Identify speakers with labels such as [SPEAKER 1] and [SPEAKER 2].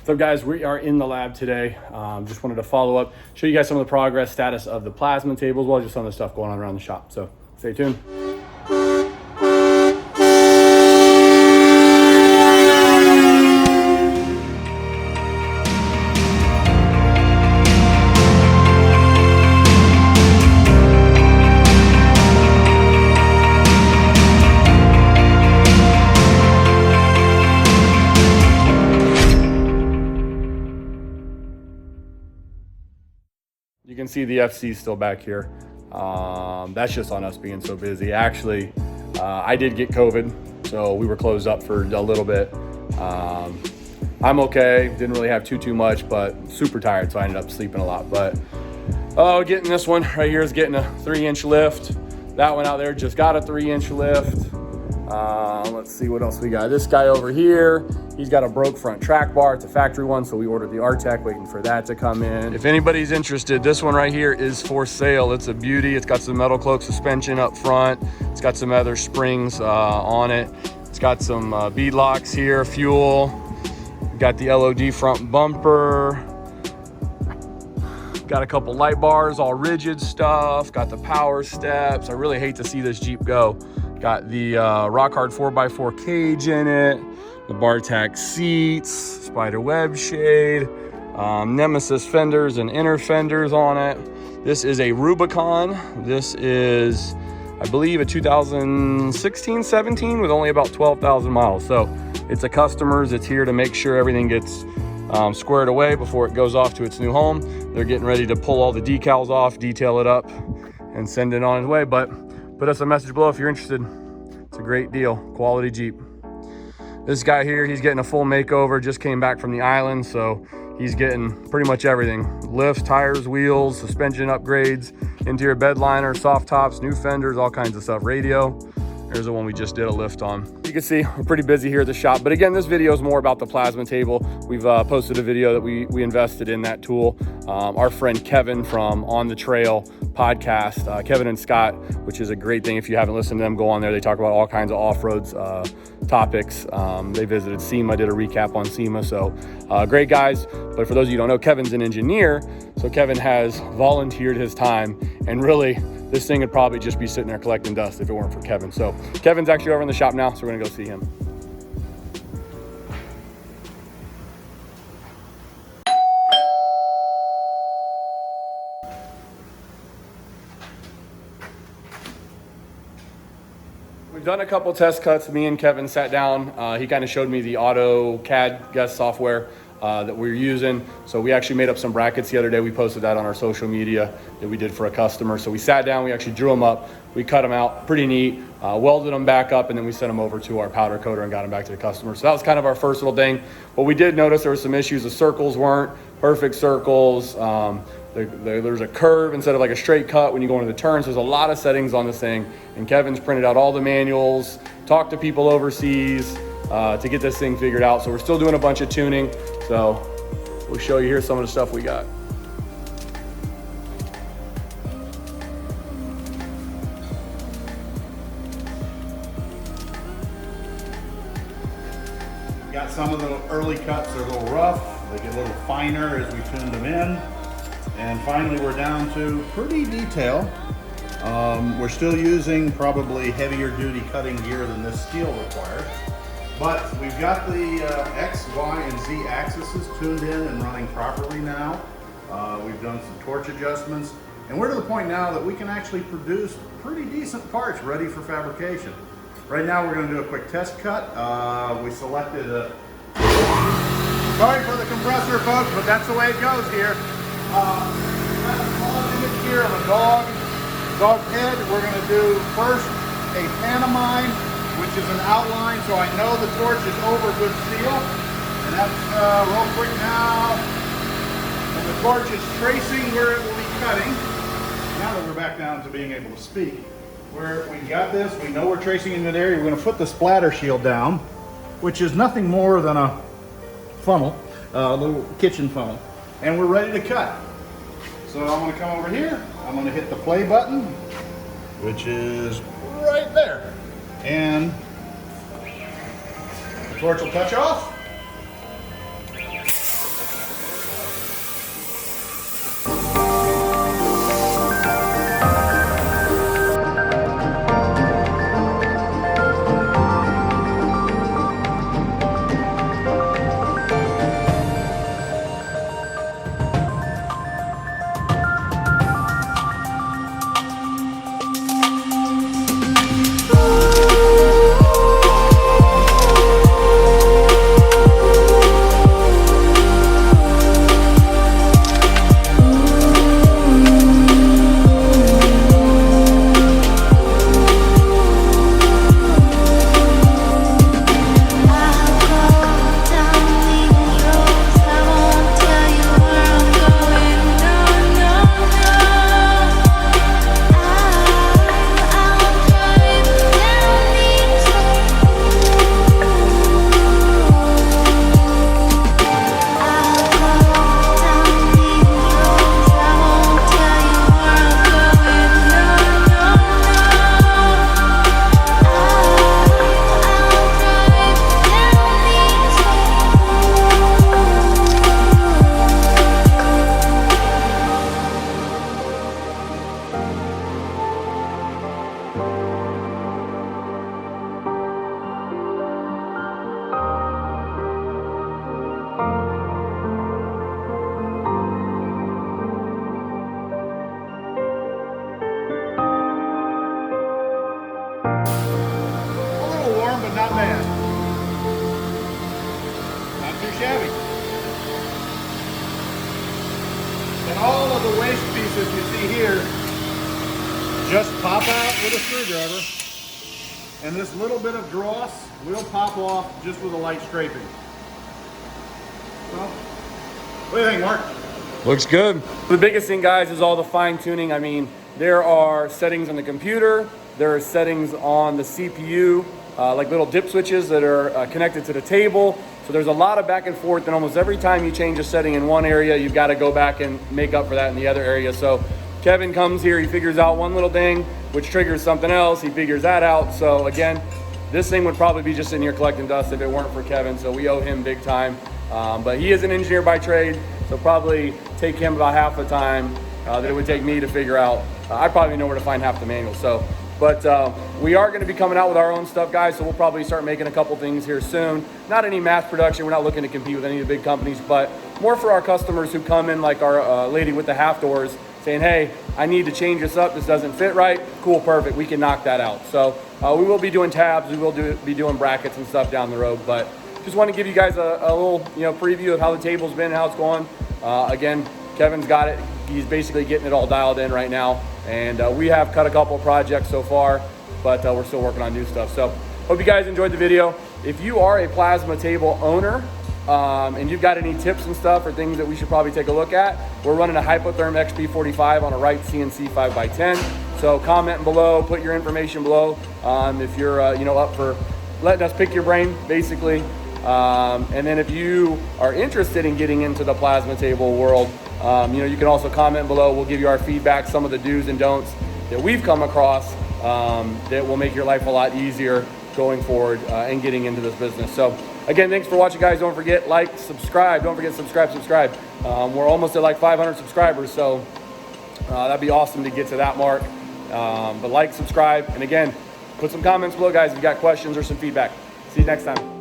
[SPEAKER 1] So guys, we are in the lab today. Just wanted to follow up, show you guys some of the progress status of the plasma table, as well as just some of the stuff going on around the shop. So stay tuned. You can see the FC still back here. That's just on us being so busy. Actually, I did get COVID, so we were closed up for a little bit. I'm okay, didn't really have too much, but super tired, so I ended up sleeping a lot. But getting this one right here is getting a 3-inch lift. That one out there just got a 3-inch lift. Let's see what else we got. This guy over here, he's got a broke front track bar. It's a factory one, so we ordered the RTEC, waiting for that to come in. If anybody's interested, this one right here is for sale. It's a beauty. It's got some metal cloak suspension up front. It's got some other springs on it. It's got some bead locks here, fuel. Got the LOD front bumper. Got a couple light bars, all rigid stuff. Got the power steps. I really hate to see this Jeep go. Got the rock hard 4x4 cage in it, the Bartac seats, spider web shade, Nemesis fenders and inner fenders on it. This is a Rubicon. This is, I believe, a 2016-17 with only about 12,000 miles. So it's a customer's. It's here to make sure everything gets squared away before it goes off to its new home. They're getting ready to pull all the decals off, detail it up, and send it on its way. But put us a message below if you're interested. It's a great deal, quality Jeep. This guy here, he's getting a full makeover, just came back from the island, so he's getting pretty much everything. Lifts, tires, wheels, suspension upgrades, interior bed liner, soft tops, new fenders, all kinds of stuff. Radio, there's the one we just did a lift on. You can see we're pretty busy here at the shop, but again, this video is more about the plasma table. We've posted a video that we invested in that tool. Our friend Kevin from On the Trail podcast, Kevin and Scott, which is a great thing. If you haven't listened to them, go on there. They talk about all kinds of off-roads topics. They visited SEMA, did a recap on SEMA. So great guys. But for those of you who don't know, Kevin's an engineer. So Kevin has volunteered his time, and really this thing would probably just be sitting there collecting dust if it weren't for Kevin. So Kevin's actually over in the shop now, so we're gonna go see him. We've done a couple test cuts. Me and Kevin sat down. He kind of showed me the AutoCAD guest software that we're using. So we actually made up some brackets the other day. We posted that on our social media that we did for a customer. So we sat down, we actually drew them up, we cut them out, pretty neat, welded them back up, and then we sent them over to our powder coater and got them back to the customer. So that was kind of our first little thing. But we did notice there were some issues. The circles weren't perfect circles. There's a curve instead of like a straight cut when you go into the turns. There's a lot of settings on this thing, and Kevin's printed out all the manuals, talked to people overseas to get this thing figured out. So we're still doing a bunch of tuning. So we'll show you here some of the stuff we got.
[SPEAKER 2] Got some of the early cuts are a little rough. They get a little finer as we tuned them in. And finally we're down to pretty detail. We're still using probably heavier duty cutting gear than this steel requires. But we've got the X, Y, and Z axes tuned in and running properly now. We've done some torch adjustments. And we're to the point now that we can actually produce pretty decent parts ready for fabrication. Right now we're going to do a quick test cut. We selected a... Sorry for the compressor, folks, but that's the way it goes here. Got a small image here of a dog head. We're going to do first a pantomime, which is an outline, so I know the torch is over good steel. And that's real quick now. And the torch is tracing where it will be cutting. Now that we're back down to being able to speak, where we got this, we know we're tracing in that area. We're going to put the splatter shield down, which is nothing more than a funnel, a little kitchen funnel. And we're ready to cut. So I'm going to come over here. I'm going to hit the play button, which is right there. And the torch will touch off. And all of the waste pieces you see here just pop out with a screwdriver. And this little bit of dross will pop off just with a light scraping. Well, what do you think, Mark?
[SPEAKER 1] Looks good. The biggest thing, guys, is all the fine tuning. I mean, there are settings on the computer, there are settings on the CPU, like little dip switches that are connected to the table. So there's a lot of back and forth, and almost every time you change a setting in one area, you've got to go back and make up for that in the other area. So Kevin comes here, he figures out one little thing, which triggers something else, he figures that out. So again, this thing would probably be just sitting here collecting dust if it weren't for Kevin, so we owe him big time. But he is an engineer by trade, so probably take him about half the time that it would take me to figure out. I probably know where to find half the manual. So, but we are going to be coming out with our own stuff, guys, so we'll probably start making a couple things here soon. Not any mass production, we're not looking to compete with any of the big companies, but more for our customers who come in, like our lady with the half doors, saying, hey, I need to change this up, this doesn't fit right. Cool, perfect, we can knock that out. So we will be doing tabs, we will be doing brackets and stuff down the road, but just want to give you guys a little preview of how the table's been, how it's going. Again, Kevin's got it, he's basically getting it all dialed in right now, and we have cut a couple projects so far, but we're still working on new stuff. So hope you guys enjoyed the video. If you are a plasma table owner, and you've got any tips and stuff or things that we should probably take a look at, we're running a Hypotherm XP45 on a Wright CNC 5x10. So comment below, put your information below if you're up for letting us pick your brain, basically. And then if you are interested in getting into the plasma table world, you can also comment below. We'll give you our feedback, some of the do's and don'ts that we've come across that will make your life a lot easier going forward and getting into this business. So again, thanks for watching, guys. Don't forget, like, subscribe. Don't forget, subscribe. We're almost at like 500 subscribers, so that'd be awesome to get to that mark. But like, subscribe, and again, put some comments below, guys, if you got questions or some feedback. See you next time.